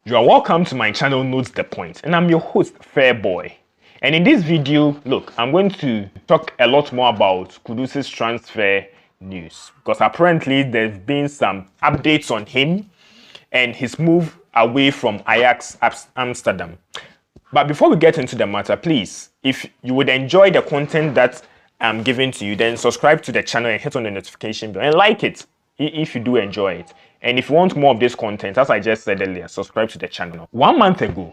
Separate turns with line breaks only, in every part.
You are welcome to my channel Notes the Point, and I'm your host Fairboy. And in this video, look, I'm going to talk a lot more about Kudus' transfer news, because apparently there's been some updates on him and his move away from Ajax Amsterdam. But before we get into the matter, please, if you would enjoy the content that I'm giving to you, then subscribe to the channel and hit on the notification bell and like it if you do enjoy it. And if you want more of this content, as I just said earlier, subscribe to the channel. 1 month ago,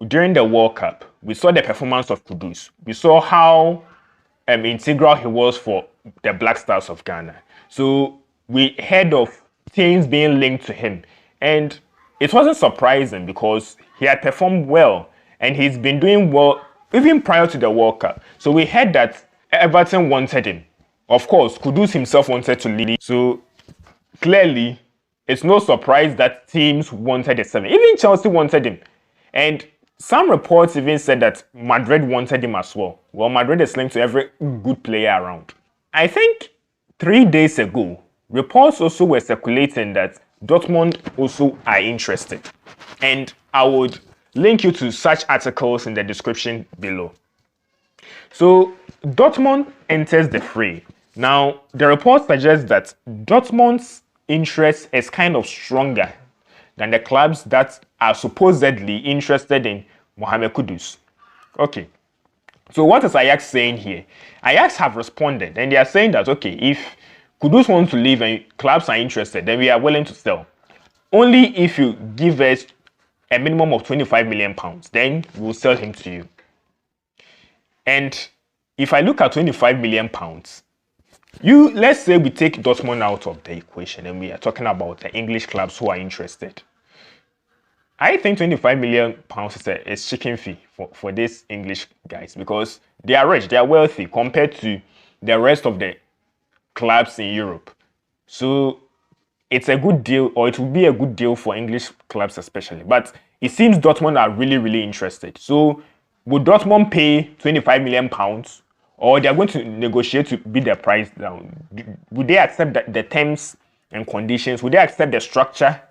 during the World Cup, we saw the performance of Kudus. We saw how integral he was for the Black Stars of Ghana. So we heard of things being linked to him. And it wasn't surprising because he had performed well and he's been doing well even prior to the World Cup. So we heard that Everton wanted him. Of course, Kudus himself wanted to leave. So clearly, it's no surprise that teams wanted a 7. Even Chelsea wanted him. And some reports even said that Madrid wanted him as well. Well, Madrid is linked to every good player around. I think 3 days ago, reports also were circulating that Dortmund also are interested. And I would link you to such articles in the description below. So, Dortmund enters the fray. Now, the report suggests that Dortmund's interest is kind of stronger than the clubs that are supposedly interested in Mohamed Kudus. Okay, so what is Ajax saying here? Ajax have responded and they are saying that, okay, if Kudus wants to leave and clubs are interested, then we are willing to sell. Only if you give us a minimum of 25 million pounds, then we'll sell him to you. And if I look at 25 million pounds, let's say we take Dortmund out of the equation and we are talking about the English clubs who are interested. I think 25 million pounds is chicken fee for these English guys because they are rich, they are wealthy compared to the rest of the clubs in Europe. So it's a good deal, or it will be a good deal for English clubs especially. But it seems Dortmund are really interested. So would Dortmund pay 25 million pounds? Or they are going to negotiate to beat the price down? Would they accept the terms and conditions? Would they accept the structure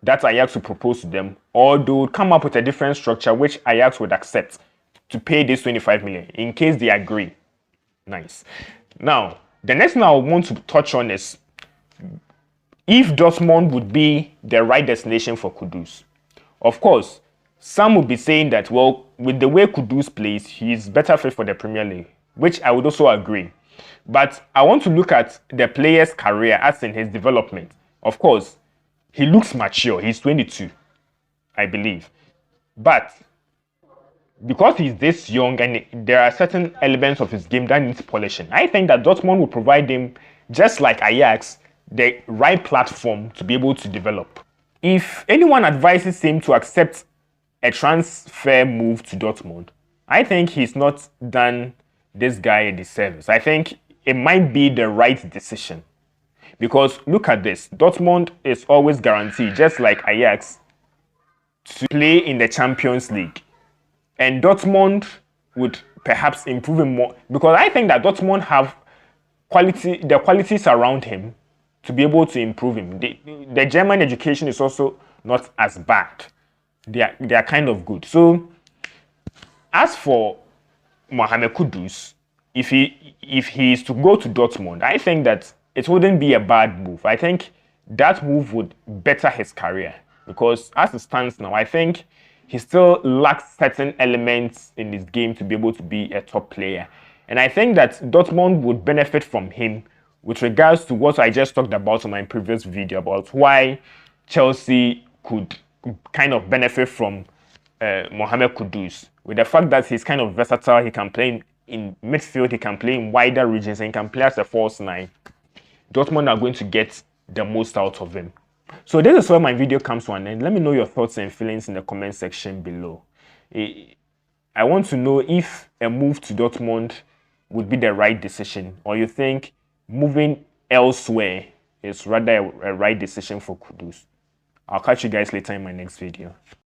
that Ajax would propose to them? Or they would come up with a different structure which Ajax would accept to pay this 25 million in case they agree? Nice. Now, the next thing I want to touch on is if Dortmund would be the right destination for Kudus. Of course, some would be saying that, well, with the way Kudus plays, he is better fit for the Premier League, which I would also agree. But I want to look at the player's career as in his development. Of course, he looks mature. He's 22, I believe. But because he's this young and there are certain elements of his game that needs polishing, I think that Dortmund will provide him, just like Ajax, the right platform to be able to develop. If anyone advises him to accept a transfer move to Dortmund, I think he's not done this guy a disservice. I think it might be the right decision. Because look at this, Dortmund is always guaranteed, just like Ajax, to play in the Champions League. And Dortmund would perhaps improve him more, because I think that Dortmund have the qualities around him to be able to improve him. The German education is also not as bad. They are kind of good. So as for Mohamed Kudus, if he is to go to Dortmund, I think that it wouldn't be a bad move. I think that move would better his career because as it stands now, I think he still lacks certain elements in his game to be able to be a top player. And I think that Dortmund would benefit from him with regards to what I just talked about in my previous video about why Chelsea could kind of benefit from Mohamed Kudus, with the fact that he's kind of versatile. He can play in midfield, he can play in wider regions, and he can play as a false 9. Dortmund are going to get the most out of him. So this is where my video comes to an end. Let me know your thoughts and feelings in the comment section below. I want to know if a move to Dortmund would be the right decision, or you think moving elsewhere is rather a right decision for Kudus. I'll catch you guys later in my next video.